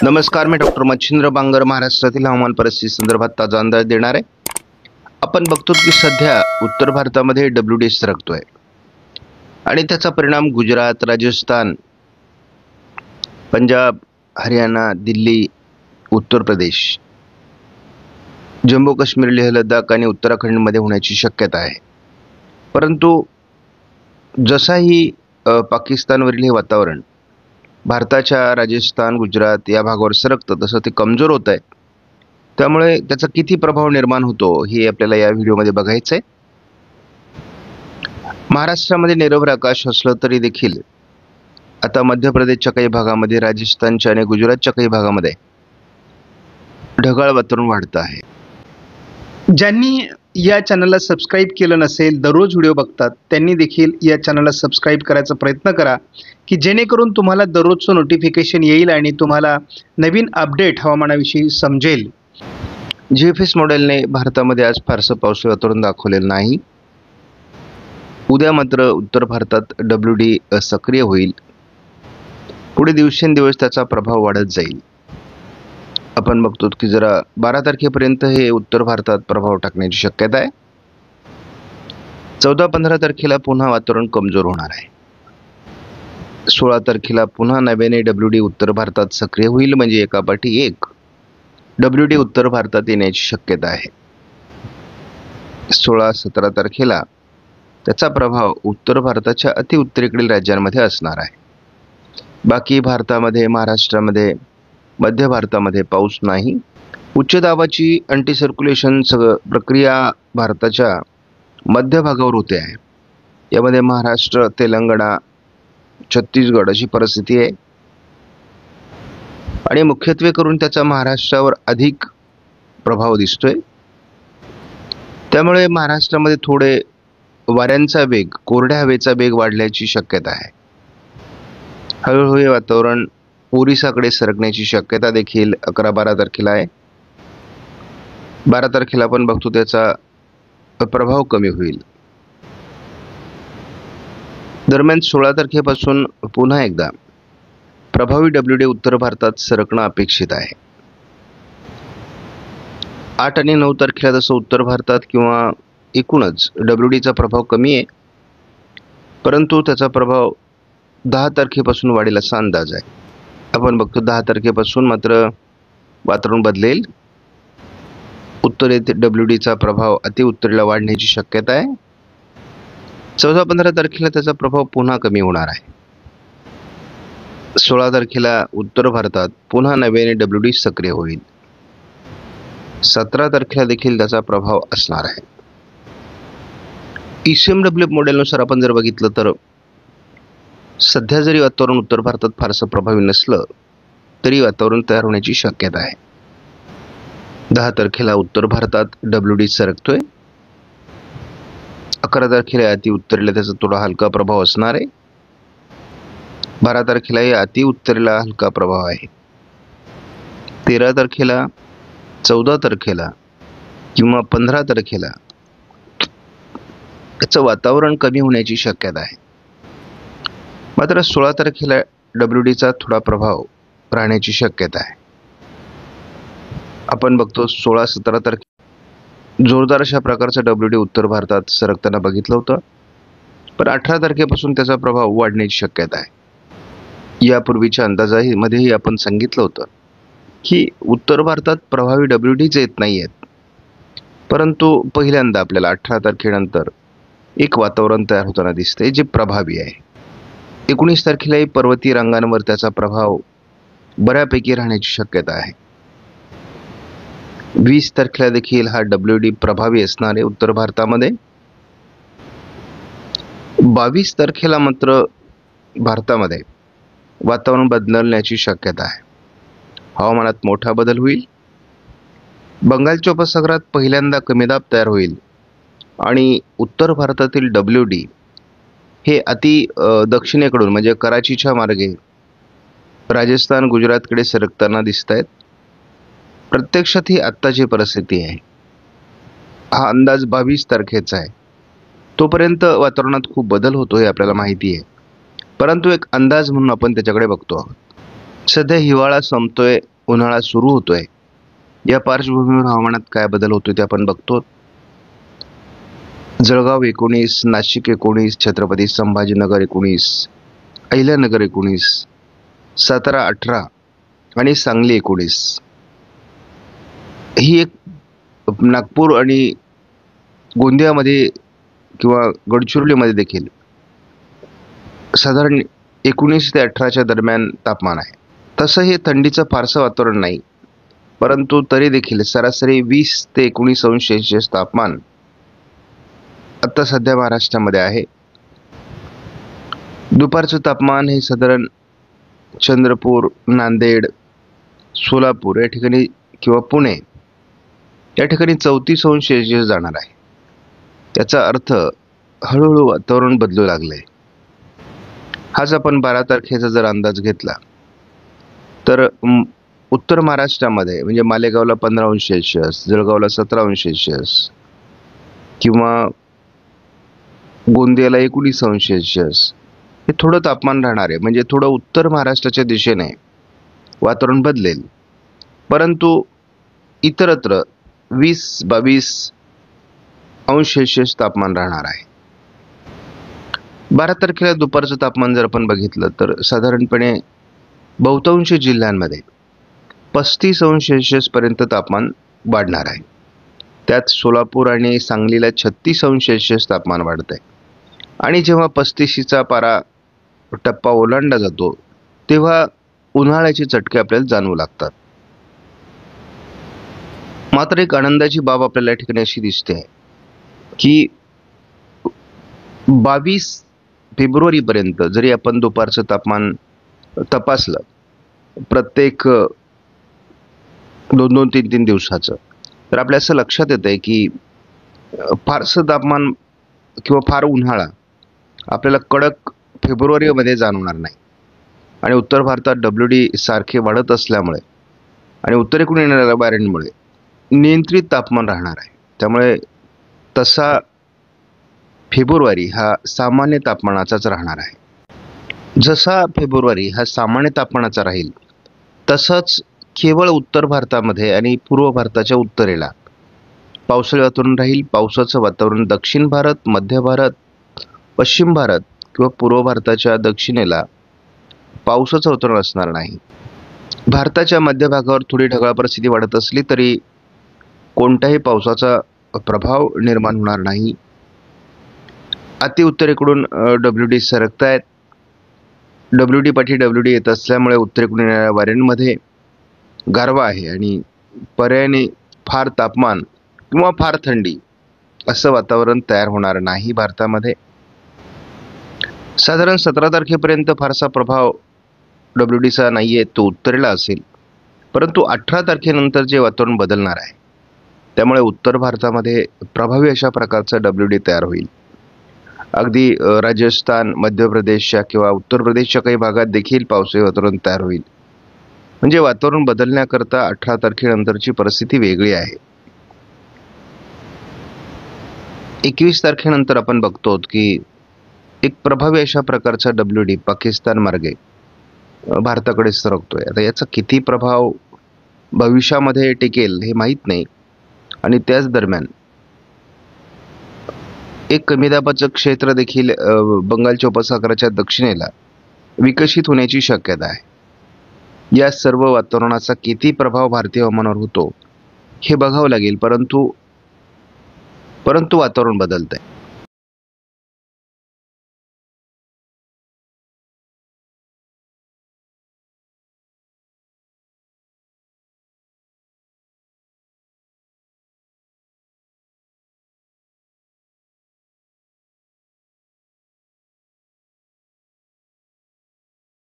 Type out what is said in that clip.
नमस्कार, मी डॉक्टर मच्छिंद्र बांगर महाराष्ट्रातील हवामान परिस्थिती संदर्भात ताजा अंदाज देणार आहे। आपण बघतो की सध्या उत्तर भारतामध्ये WD सरकतोय आणि त्याचा परिणाम गुजरात, राजस्थान, पंजाब, हरियाणा, दिल्ली, उत्तर प्रदेश, जम्मू काश्मीर, लेह लडाख आणि उत्तराखंडमध्ये होण्याची शक्यता आहे। परंतु जसाही पाकिस्तानवरील हे वातावरण भारताच्या राजस्थान, गुजरात या भागावर सरकतं तसं ते कमजोर होत आहे। त्यामुळे त्याचा किती प्रभाव निर्माण होतो हे आपल्याला या व्हिडिओमध्ये बघायचं आहे। महाराष्ट्रामध्ये निरभ्र आकाश असलं तरी देखील आता मध्य प्रदेशच्या काही भागामध्ये, राजस्थानच्या आणि गुजरातच्या काही भागामध्ये ढगाळ वातावरण वाढतं आहे। ज्यांनी या चॅनलला सबस्क्राईब केलं नसेल, दररोज व्हिडिओ बघतात, त्यांनी देखील या चॅनलला सबस्क्राईब करायचा प्रयत्न करा की जेणेकरून तुम्हाला दररोजचं नोटिफिकेशन येईल आणि तुम्हाला नवीन अपडेट हवामानाविषयी समजेल। GFS मॉडेलने भारतामध्ये आज फारसं पावसाळी वातावरण दाखवलेलं नाही। उद्या मात्र उत्तर भारतात WD सक्रिय होईल। पुढे दिवसेंदिवस त्याचा प्रभाव वाढत जाईल। आपण बघतो की जरा 12 तारखेपर्यंत हे उत्तर भारतात प्रभाव टाकण्याची शक्यता आहे। 14-15 तारखेला पुन्हा वातावरण कमजोर होणार आहे। 16 तारखेला पुन्हा नव्याने WD उत्तर भारतात सक्रिय होईल, म्हणजे एकापाठी एक WD उत्तर भारतात येण्याची शक्यता आहे। 16-17 तारखेला त्याचा प्रभाव उत्तर भारताच्या अतिउत्तरेकडील राज्यांमध्ये असणार आहे। बाकी भारतामध्ये, महाराष्ट्रामध्ये, मध्य भारतामध्ये पाऊस नाही। उच्च दाबाची अँटी सर्क्युलेशन प्रक्रिया भारताच्या मध्य भागावर होते आहे। यामध्ये महाराष्ट्र, तेलंगणा, छत्तीसगड अशी परिस्थिती आहे आणि मुख्यत्वे करून त्याचा महाराष्ट्रावर अधिक प्रभाव दिसतोय। त्यामुळे महाराष्ट्रामध्ये थोडे वाऱ्यांचा वेग, कोरड्या हवेचा वेग वाढण्याची शक्यता आहे। हळूहळू हे वातावरण ओरिसाकडे सरकण्याची शक्यता देखील 11-12 तारखेला आहे। 12 तारखेला आपण बघतो त्याचा प्रभाव कमी होईल। दरम्यान 16 तारखेपासून पुन्हा एकदा प्रभावी WD उत्तर भारतात सरकणं अपेक्षित आहे। 8 आणि 9 तारखेला जसं उत्तर भारतात किंवा एकूणच WDचा प्रभाव कमी आहे, परंतु त्याचा प्रभाव 10 तारखेपासून वाढेल असा अंदाज आहे। आपण बघतो 10 तारखेपासून मात्र वातावरण बदलेल। उत्तरेत WDचा प्रभाव अतिउत्तरेला वाढण्याची शक्यता आहे। 14-15 तारखेला त्याचा प्रभाव पुन्हा कमी होणार आहे। 16 तारखेला उत्तर भारतात पुन्हा नव्याने WD सक्रिय होईल। 17 तारखेला देखील त्याचा प्रभाव असणार आहे। ECMW मॉडेलनुसार आपण जर बघितलं तर सध्या जरी वातावरण उत्तर भारतात फारसं प्रभावी नसलं तरी वातावरण तयार होण्याची शक्यता आहे। 10 तारखेला उत्तर भारतात WD सरकतोय। 11 तारखेला अतिउत्तरेला त्याचा थोडा हलका प्रभाव असणार आहे। 12 तारखेला या अतिउत्तरेला हलका प्रभाव आहे। 13 तारखेला, 14 तारखेला किंवा 15 तारखेला त्याचं वातावरण कमी होण्याची शक्यता आहे। मात्र 16 तारखेला WDचा थोडा प्रभाव राहण्याची शक्यता आहे। आपण बघतो 16-17 तारखे जोरदार अशा प्रकारचा WD उत्तर भारतात सरकताना बघितलं होतं, पण 18 तारखेपासून त्याचा प्रभाव वाढण्याची शक्यता आहे। यापूर्वीच्या अंदाजामध्येही आपण सांगितलं होतं की उत्तर भारतात प्रभावी WDच येत नाही आहेत, परंतु पहिल्यांदा आपल्याला 18 तारखेनंतर एक वातावरण तयार होताना दिसतंय जे प्रभावी आहे। 19 तारखेलाही पर्वतीय रांगांवर त्याचा प्रभाव बऱ्यापैकी राहण्याची शक्यता आहे। 20 तारखेला देखील हा WD प्रभावी असणार आहे उत्तर भारतामध्ये। 22 तारखेला मात्र भारतामध्ये वातावरण बदलण्याची शक्यता आहे। हवामानात मोठा बदल होईल। बंगालच्या उपसागरात पहिल्यांदा कमी दाब तयार होईल आणि उत्तर भारतातील WD हे दक्षिणेकडून म्हणजे कराचीच्या मार्गे राजस्थान, गुजरातकडे सरकताना दिसत आहेत। प्रत्यक्षात ही आत्ताची परिस्थिती आहे। हा अंदाज 22 तारखेचा आहे। तोपर्यंत वातावरणात खूप बदल होतो हे आपल्याला माहिती आहे, परंतु एक अंदाज म्हणून आपण त्याच्याकडे बघतो आहोत। सध्या हिवाळा संपतोय उन्हाळा सुरू होतोय. या पार्श्वभूमीवर हवामानात काय बदल होतोय ते आपण बघतो. जळगाव 19, नाशिक 19, छत्रपती संभाजीनगर 19, अहिल्यानगर 19, सातारा 18 आणि सांगली 19. ही एक नागपूर आणि गोंदियामध्ये किंवा गडचिरोलीमध्ये देखील साधारण 19 ते 18च्या दरम्यान तापमान आहे. तसं हे थंडीचं फारसं वातावरण नाही, परंतु तरी देखील सरासरी 20 ते 19 अंश सेल्सिअस तापमान आता सध्या महाराष्ट्रामध्ये आहे. दुपारचं तापमान हे साधारण चंद्रपूर, नांदेड, सोलापूर या ठिकाणी किंवा पुणे या ठिकाणी 34 अंश सेल्सिअस जाणार आहे. याचा अर्थ हळूहळू वातावरण बदलू लागले. हाच आपण 12 तारखेचा जर अंदाज घेतला तर उत्तर महाराष्ट्रामध्ये म्हणजे मालेगावला 15 अंश सेल्सिअस, जळगावला 17 अंश सेल्सिअस किंवा गोंदियाला 19 अंश सेल्सिअस हे थोडं तापमान राहणार आहे. म्हणजे थोडं उत्तर महाराष्ट्राच्या दिशेने वातावरण बदलेल, परंतु इतरत्र 20-22 अंश सेल्सिअस तापमान राहणार आहे. 12 तारखेला दुपारचं तापमान जर आपण बघितलं तर साधारणपणे बहुतांश जिल्ह्यांमध्ये 35 अंश सेल्सिअस पर्यंत तापमान वाढणार आहे. त्यात सोलापूर आणि सांगलीला 36 अंश सेल्सिअस तापमान वाढत आहे. आणि जेव्हा 35चा पारा टप्पा ओलांडला जातो तेव्हा उन्हाळ्याचे चटके आपल्याला जाणवू लागतात. मात्र एक आनंदाची बाब आपल्याला या ठिकाणी अशी दिसते की 22 फेब्रुवारीपर्यंत जरी आपण दुपारचं तापमान तपासलं प्रत्येक 2-2, 3-3 दिवसाचं, तर आपल्या असं लक्षात येतं आहे की फारसं तापमान किंवा फार उन्हाळा आपल्याला कडक फेब्रुवारीमध्ये जाणवणार नाही. आणि उत्तर भारतात WD सारखे वाढत असल्यामुळे आणि उत्तरेकडून येणाऱ्या वाऱ्यांमुळे नियंत्रित तापमान राहणार आहे. त्यामुळे तसा फेब्रुवारी हा सामान्य तापमानाचाच राहणार आहे. जसा फेब्रुवारी हा सामान्य तापमानाचा राहील तसंच केवळ उत्तर भारतामध्ये आणि पूर्व भारताच्या उत्तरेला पावसाळी वातावरण राहील. पावसाचं वातावरण दक्षिण भारत, मध्य भारत, पश्चिम भारत किंवा पूर्व भारताच्या दक्षिणेला पावसाचं वातावरण असणार नाही. भारताच्या मध्य भागावर थोडी ढगाळ परिस्थिती वाढत असली तरी कोणत्याही पावसाचा प्रभाव निर्माण होणार नाही. अति उत्तरेकडून WD सरकतायत. WD पाठी WD येत असल्यामुळे उत्तरेकडून येणाऱ्या वाऱ्यांमध्ये गारवा आहे आणि पर्यायाने फार तापमान किंवा फार थंडी असं वातावरण तयार होणार नाही भारतामध्ये. साधारण 17 तारखेपर्यंत फारसा प्रभाव WDचा नाही आहे, तो उत्तरेला असेल. परंतु 18 तारखेनंतर जे वातावरण बदलणार आहे त्यामुळे उत्तर भारतामध्ये प्रभावी अशा प्रकारचा WD तयार होईल. अगदी राजस्थान, मध्य प्रदेशच्या किंवा उत्तर प्रदेशच्या काही भागात देखील पावसाळी वातावरण तयार होईल. म्हणजे वातावरण बदलण्याकरता 18 तारखेनंतरची परिस्थिती वेगळी आहे. 21 तारखेनंतर आपण बघतो की एक प्रभावी अशा प्रकारचा WD पाकिस्तान मार्गे भारताकडे सरकतोय. आता याचा किती प्रभाव भविष्यामध्ये टिकेल हे माहीत नाही. आणि त्याच दरम्यान एक कमी दाबाचं क्षेत्र देखील बंगालच्या उपसागराच्या दक्षिणेला विकसित होण्याची शक्यता आहे. या सर्व वातावरणाचा किती प्रभाव भारतीय हवामानावर होतो हे बघावं लागेल. परंतु वातावरण बदलतंय.